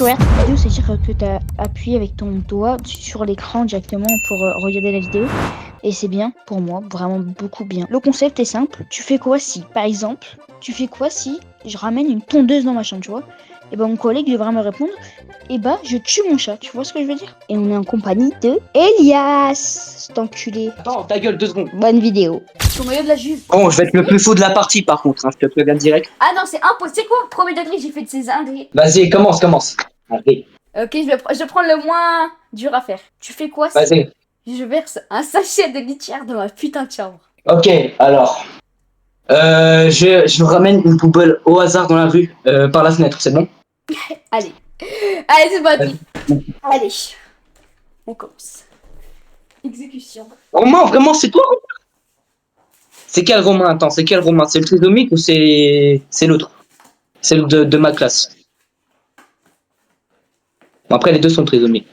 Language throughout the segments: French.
tu regardes ta vidéo, c'est-à-dire que tu as appuyé avec ton doigt sur l'écran directement pour regarder la vidéo. Et c'est bien pour moi, vraiment beaucoup bien. Le concept est simple. Tu fais quoi si, par exemple, je ramène une tondeuse dans ma chambre, tu vois? Et ben mon collègue il devra me répondre, et bah je tue mon chat, tu vois ce que je veux dire? Et on est en compagnie de Elias, cet enculé. Attends, ta gueule, 2 secondes. Bonne vidéo. Ton maillot de la Juve. Bon, je vais être le plus faux de la partie par contre, hein, je te préviens direct. Ah non, c'est impossible. C'est quoi? Premier degré, j'ai fait de ces indés. Vas-y, commence. Allez, Ok, je vais prendre le moins dur à faire. Tu fais quoi si vas-y. je verse un sachet de litière dans ma putain de chambre? Ok, alors. Je ramène une poubelle au hasard dans la rue, par la fenêtre, c'est bon? Allez. Allez, c'est parti. Vas-y. Allez. On commence. Exécution. Romain, vraiment, c'est toi? C'est quel Romain? Attends, c'est quel Romain? C'est le trisomique ou c'est l'autre? C'est le de ma classe. Bon, après, les deux sont trisomiques.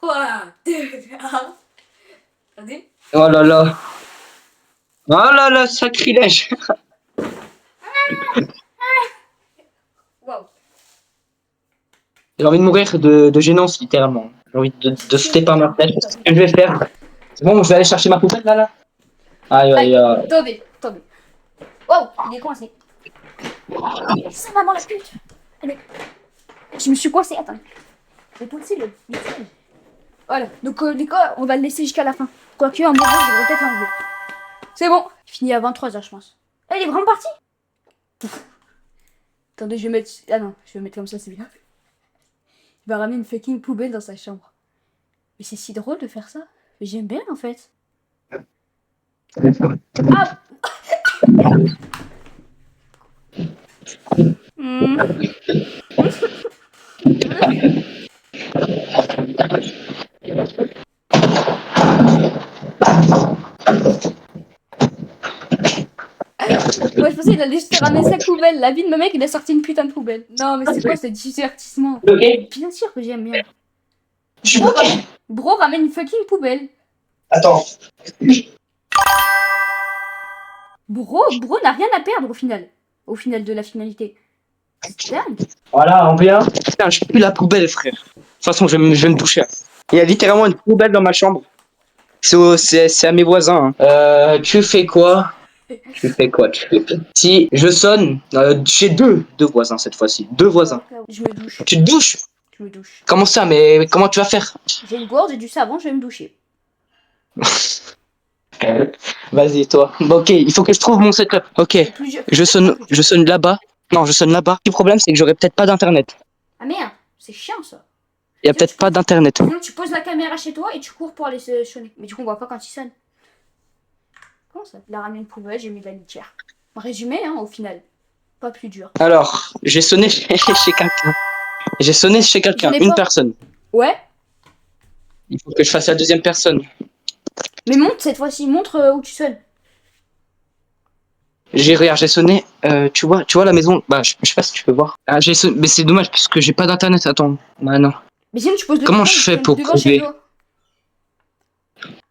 Trois, deux, un. Attendez. Oh là là. Oh là là, sacrilège. Waouh. J'ai envie de mourir de gênance, littéralement. J'ai envie de sauter par ma tête. C'est ce que je vais faire. C'est bon, je vais aller chercher ma poubelle là. Aïe, aïe, aïe. Attendez. Waouh, il est coincé. Ça, maman la pute. Allez. Je me suis coincé, attends. Je vais pousser le siège. Voilà, donc les gars, on va le laisser jusqu'à la fin. Quoique, un moment, je devrais peut-être l'enlever. C'est bon. Fini à 23h, je pense. Elle est vraiment partie. Attendez, je vais mettre... Ah non, je vais mettre comme ça, c'est bien. Il va ramener une fucking poubelle dans sa chambre. Mais c'est si drôle de faire ça. Mais j'aime bien, en fait. Ah. Hmm. Moi, je pensais qu'il allait juste ramener sa poubelle. La vie de mon mec, il a sorti une putain de poubelle. Non, mais c'est quoi ce divertissement? Ok. Bien sûr que j'aime bien. Je suis Bro, bloqué. Bro ramène une fucking poubelle. Attends. Bro n'a rien à perdre au final. Au final de la finalité. C'est dingue. Voilà, on vient. Putain, je pue la poubelle, frère. De toute façon, je vais me toucher. Il y a littéralement une poubelle dans ma chambre. C'est à mes voisins. Hein. Tu fais quoi? Si je sonne, j'ai deux voisins cette fois-ci. Deux voisins. Je me douche. Tu te douches? Je me douche. Comment ça? Mais comment tu vas faire? J'ai une gourde, j'ai du savon, je vais me doucher. Vas-y, toi. Bon, ok, il faut que je trouve mon setup. Ok, je sonne là-bas. Non, je sonne là-bas. Le problème, c'est que j'aurai peut-être pas d'internet. Ah merde, c'est chiant ça. Il y a peut-être pas d'internet. Sinon, tu poses la caméra chez toi et tu cours pour aller sonner. Mais du coup, on voit pas quand il sonne. Comment ça? Il a ramené une poubelle, j'ai mis de la litière. En résumé, hein, au final. Pas plus dur. Alors, j'ai sonné chez quelqu'un. J'ai sonné chez quelqu'un, J'en ai une pas. personne. Ouais. Il faut que je fasse la deuxième personne. Mais montre cette fois-ci, montre où tu sonnes. Regarde, j'ai sonné. Tu vois la maison. Bah, je sais pas si tu peux voir. Ah, j'ai sonné, mais c'est dommage parce que j'ai pas d'internet. Attends. Bah non. Mais sinon, tu poses le Comment téléphone, je fais tu pour sonnes devant chez prouver? toi.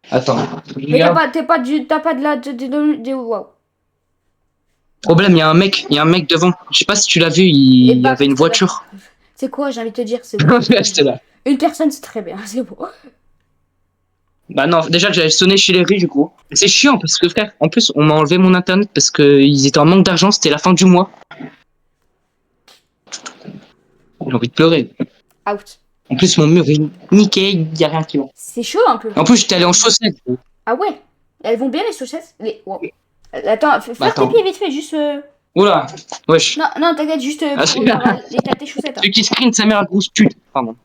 Attends. Mais t'as pas de la. Waouh. Problème, il y a un mec devant. Je sais pas si tu l'as vu, il Et y bah, avait une voiture. C'est quoi, j'ai envie de te dire, c'est bon. C'était là. Une personne, c'est très bien, c'est bon. Bah non, déjà que j'avais sonné chez les riches du coup. C'est chiant parce que frère, en plus on m'a enlevé mon internet parce que ils étaient en manque d'argent, c'était la fin du mois. J'ai envie de pleurer. Out. En plus mon mur est niqué, il y a rien qui va. C'est chaud un peu. En plus j'étais allé en chaussettes. Ah ouais. Elles vont bien les chaussettes. Wow. Attends, flatte Attends. tes pieds vite fait, juste. Oula, wesh. Non, t'inquiète, juste Ah, pour c'est voir l'état de tes chaussettes. Hein. Celui qui screen sa mère à grosse pute. Pardon.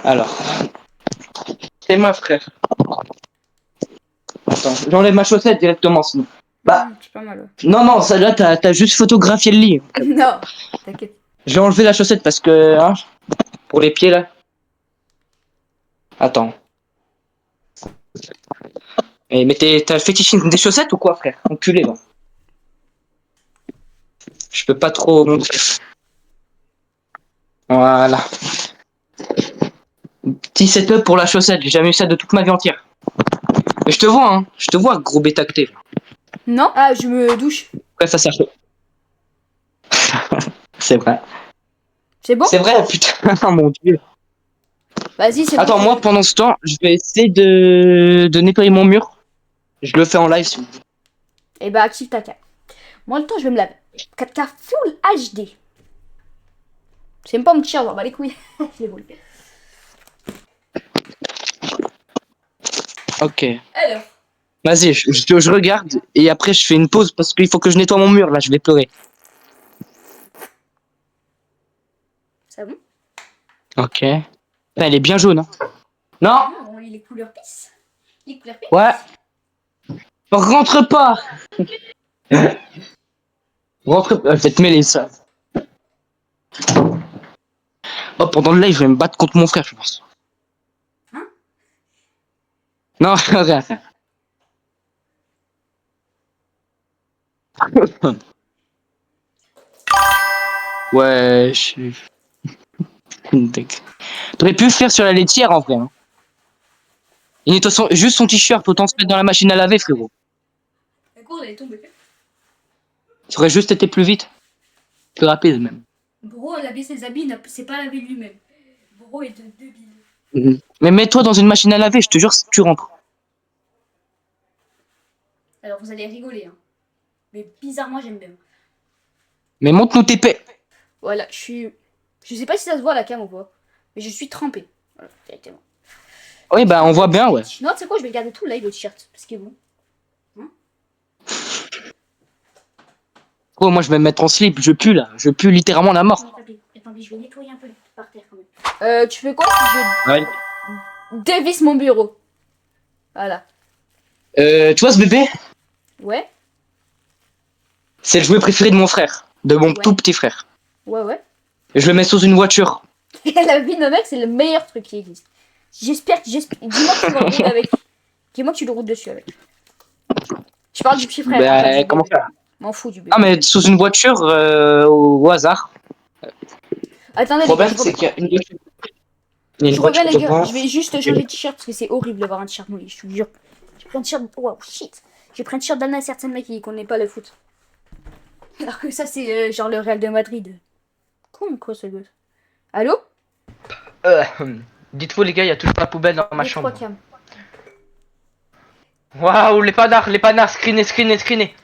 Alors. C'est ma frère. Attends, j'enlève ma chaussette directement sinon. Bah. C'est pas mal. Ouais. Non, ça là t'as juste photographié le lit. Non, t'inquiète. J'ai enlevé la chaussette parce que, hein, pour les pieds là. Attends. Mais t'as le fétichisme des chaussettes ou quoi, frère? Enculé, va. Je peux pas trop montrer. Voilà. Petit setup pour la chaussette, j'ai jamais eu ça de toute ma vie entière. Mais je te vois, hein. Je te vois, gros bêta que t'es. Non? Ah, je me douche. Ouais, ça sert. C'est vrai. C'est bon? C'est vrai, putain, mon dieu. Vas-y, c'est bon. Attends, moi, pendant ce temps, je vais essayer de nettoyer mon mur. Je le fais en live, s'il vous plaît. Et bah, active ta cam. Moi, le temps, je vais me laver. 4K Full HD. C'est même pas mon t-shirt, on va les couilles. Je l'ai volé. Ok. Alors. Vas-y, je regarde et après je fais une pause parce qu'il faut que je nettoie mon mur, là, je vais pleurer. C'est bon? Ok. Elle est bien jaune, hein. Non. Ah, bon, il est couleur pisse. Il est couleur pisse. Ouais. Rentre pas. Rentre pas. Je vais te mêler ça. Oh, pendant le live, je vais me battre contre mon frère, je pense. Hein? Non, rien. Ouais, je suis... T'aurais pu le faire sur la laitière, en vrai. Hein. Il nettoie juste son t-shirt, autant se mettre dans la machine à laver, frérot. La cour, elle est tombée. Ça aurait juste été plus vite. Plus rapide, même. Bro, laver ses habits, c'est pas laver lui-même. Bro est débile. Mais mets-toi dans une machine à laver, je te jure, tu rentres. Alors, vous allez rigoler, hein. Mais bizarrement, j'aime bien. Mais montre-nous tes paix. Voilà, je suis... Je sais pas si ça se voit à la cam ou pas. Mais je suis trempée. Voilà, directement. Oui, bah, on voit bien, ouais. Non, tu sais quoi, je vais garder tout le live, le t-shirt. Parce qu'il est bon. Oh, moi, je vais me mettre en slip, je pue, là. Je pue littéralement la mort. Attendez, je vais nettoyer un peu par terre quand même. Tu fais quoi si Ouais. je dévisse mon bureau? Voilà. Tu vois ce bébé? Ouais, C'est le jouet préféré de mon frère. De mon tout petit frère. ouais. Et je le mets sous une voiture. La vie de mec, c'est le meilleur truc qui existe. J'espère. Dis-moi que tu vas le rouler avec. Dis-moi que tu le roules dessus avec. Je parle du petit frère. Bah, Pas du comment bébé. faire? M'en fous du bébé. Ah, mais sous une voiture, au hasard. Attendez, Le problème, c'est qu'il y a une voiture. Il y a une je reviens, voiture les gars. devant. Je vais juste changer de t-shirt parce que c'est horrible d'avoir un t-shirt mouillé. Je te jure. J'ai pris un t-shirt. Wow, shit. J'ai pris un t-shirt d'Anna certaine qui connaît pas le foot. Alors que ça, c'est genre le Real de Madrid. Quoi ce gosse? Allô? Dites-vous, les gars, il y a toujours la poubelle dans ma Les chambre. 3 cams. Waouh, les panards, screenés.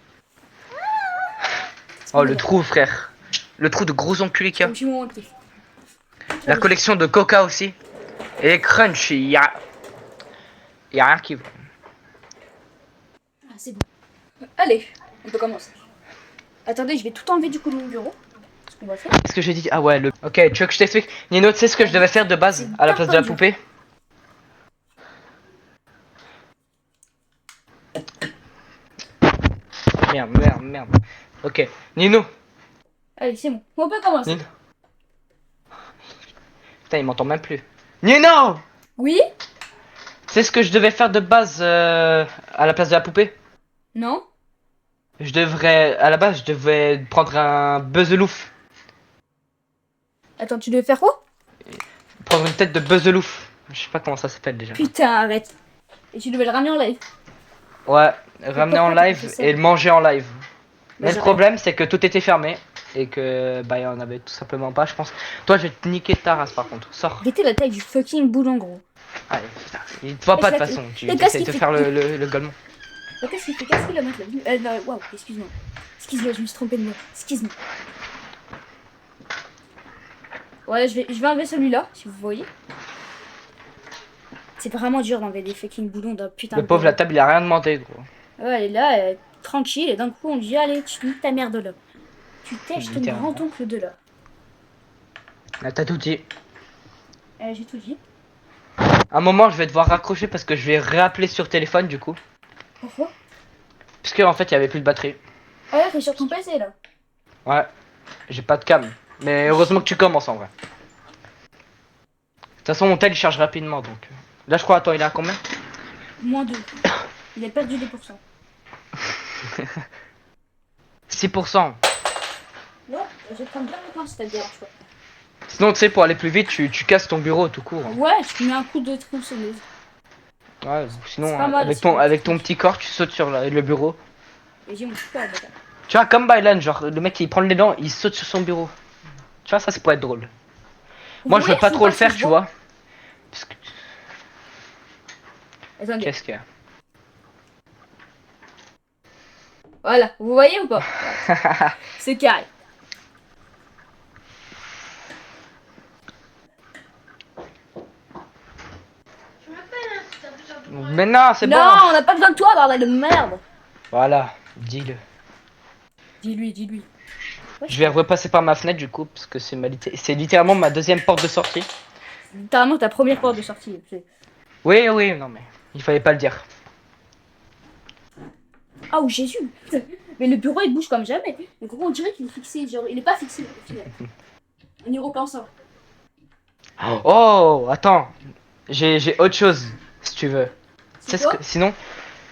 Oh, le trou, frère. Le trou de gros enculé qu'il y C'est a. un petit moment de kiff. La collection de Coca aussi. Et les crunch, il y a rien qui va. Ah, c'est bon. Allez, on peut commencer. Attendez, je vais tout enlever du coup de mon bureau. Ce qu'on va faire. Qu'est-ce que j'ai dit? Ah ouais, le... Ok, tu veux que je t'explique? Nino, tu sais ce que je devais faire de base à la place de la poupée? Merde. Ok, Nino. Allez, c'est bon. On peut commencer. Nino. Putain, il m'entend même plus. Nino! Oui? C'est ce que je devais faire de base à la place de la poupée? Non? À la base, je devais prendre un buzzelouf. Attends, tu devais faire quoi? Prendre une tête de buzzelouf. Je sais pas comment ça s'appelle déjà. Putain, arrête. Et tu devais le ramener en live. Ouais, ramener en live et le manger en live. Mais le problème, c'est que tout était fermé et que bah y en avait tout simplement pas, je pense. Toi, je vais te niquer ta race par contre. Sors. Mettez la taille du fucking boulon, gros. Allez, putain, il te voit pas de toute façon. Tu essaies de faire le golemon. Qu'est-ce qu'il fait? Qu'est-ce qu'il a mettre là? Non, waouh, excuse-moi. Excuse-moi, je me suis trompé de mot. Excuse-moi. Ouais, je vais enlever celui-là, si vous voyez. C'est vraiment dur d'enlever des fucking boulons d'un putain Le de pauvre, bureau. la table, il a rien demandé, gros. Ouais, elle est là, tranquille, et d'un coup on dit allez, tu niques ta mère de là. Tu tèches ton Littéralement. grand-oncle de là. Là, t'as tout dit. J'ai tout dit. Un moment, je vais devoir raccrocher parce que je vais réappeler sur téléphone du coup. Pourquoi? Parce que en fait, il y avait plus de batterie. Ah ouais, t'es sur ton PC là. Ouais, j'ai pas de cam. Mais heureusement que tu commences en vrai. De toute façon, mon tel il charge rapidement donc. Là, je crois, attends, il est à combien? -2. Il a perdu 2%. 6%. Non, je vais prendre bien le temps si t'as bien, je crois. Sinon, tu sais, pour aller plus vite, tu casses ton bureau tout court. Ouais, tu mets un coup de tronçonneuse. Ouais, C'est sinon, pas mal, avec c'est une avec ton technique. petit corps, tu sautes sur le bureau. Et j'ai mon super bâtard. Tu vois, comme Bylan, genre, le mec, il prend les dents, il saute sur son bureau. Tu vois, ça pourrait être drôle. Vous Moi, je veux voyez, pas je sais trop le pas si faire, je tu vois. vois. Parce que... Attendez. Qu'est-ce qu'il y a? Voilà, vous voyez ou pas? Voilà. C'est carré. Mais non, c'est Non, bon. on n'a pas besoin de toi, bordel de merde. Voilà, dis-le. Dis-lui, dis-lui. Je Wesh, vais repasser par ma fenêtre, du coup, parce que c'est littéralement ma deuxième porte de sortie. c'est littéralement ta première porte de sortie. Oui, oui, non, mais il fallait pas le dire. Ah, oh Jésus. Mais le bureau il bouge comme jamais. Mais gros, on dirait qu'il est fixé. Genre, il est pas fixé au final. On y repensant. Oh, attends. J'ai autre chose, si tu veux. C'est quoi? Sinon,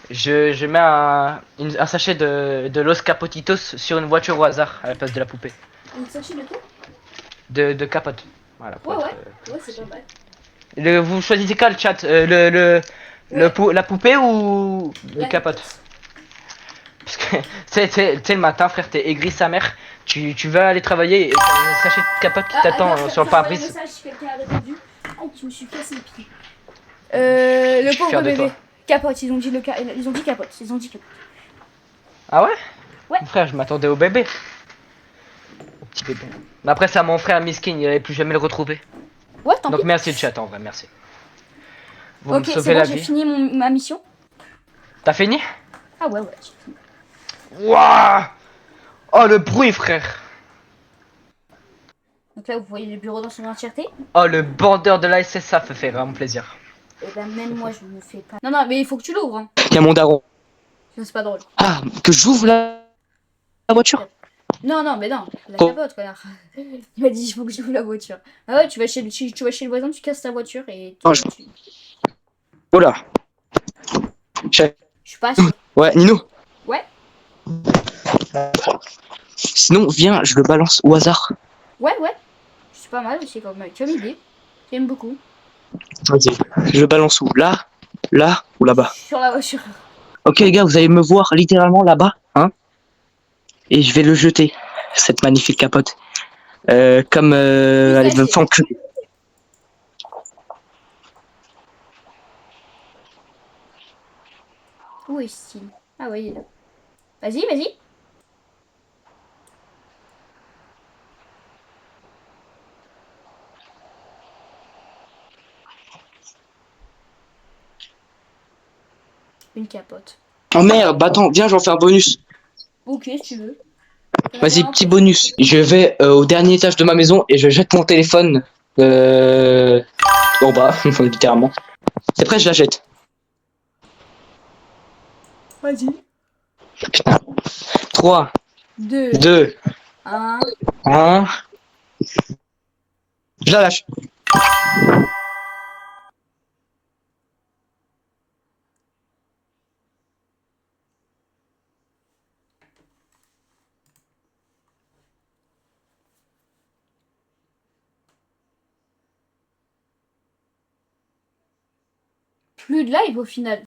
je mets un sachet de Los Capotitos sur une voiture au hasard à la place de la poupée. Une sachet de quoi? De capote. Voilà, pour Ouais, être. ouais. Ouais, c'est pas mal. Vous choisissez quoi le chat? Ouais, La poupée ou le la capote? capote. Parce que tu sais, le matin, frère, t'es aigri sa mère. Tu vas aller travailler et t'as un sachet de capote qui Ah, t'attend attends, sur le j'ai envoyé un pare-brise. message si quelqu'un a répondu. Ah, je me suis cassé le pied. Je Le suis pauvre fier de toi. bébé. Capote, ils ont dit ils ont dit capote. Ils ont dit capote. Ah ouais? Ouais. Mon frère, je m'attendais au bébé. Au petit bébé. Mais après, c'est à mon frère Miskin, il allait plus jamais le retrouver. Ouais, tant pis. Donc merci le chat en vrai, merci. Vous me Ok, c'est sauvez bon, la j'ai vie. fini ma mission. T'as fini? Ah ouais, ouais, j'ai fini. Waouh! Oh le bruit, frère! Donc là, vous voyez le bureau dans son entièreté. Oh le bandeur de la SSA fait vraiment plaisir. Et ben même moi, je me fais pas. Non, non, mais il faut que tu l'ouvres. Hein. Y'a mon daron. Sinon, c'est pas drôle. Ah, que j'ouvre la voiture? Non, non, mais non, la Oh, capote, connard. Il m'a dit, il faut que j'ouvre la voiture. Ah ouais, tu vas chez le voisin, tu casses ta voiture et oh, oh là. Je- je suis pas sûr. Ouais, Nino. Ouais, Sinon, viens, je le balance au hasard. ouais, ouais. C'est pas mal aussi comme idée. J'aime beaucoup. Vas-y. Je le balance où? Là ou là-bas? Sur la voiture. Ok les gars, vous allez me voir littéralement là-bas, hein? Et je vais le jeter, cette magnifique capote. Comme Plus allez me lâché. faire enculer. Où est-il? Ah ouais, il est là. Vas-y, vas-y. Une capote. Oh merde, bah attends, viens, j'en fais un bonus. Ok, si tu veux. T'en as Vas-y, vraiment petit plus. bonus. Je vais au dernier étage de ma maison et je jette mon téléphone en bas, littéralement. C'est prêt, je la jette. Vas-y. Putain. 3, 2, 2, 1. 1. Je la lâche. Plus de live au final.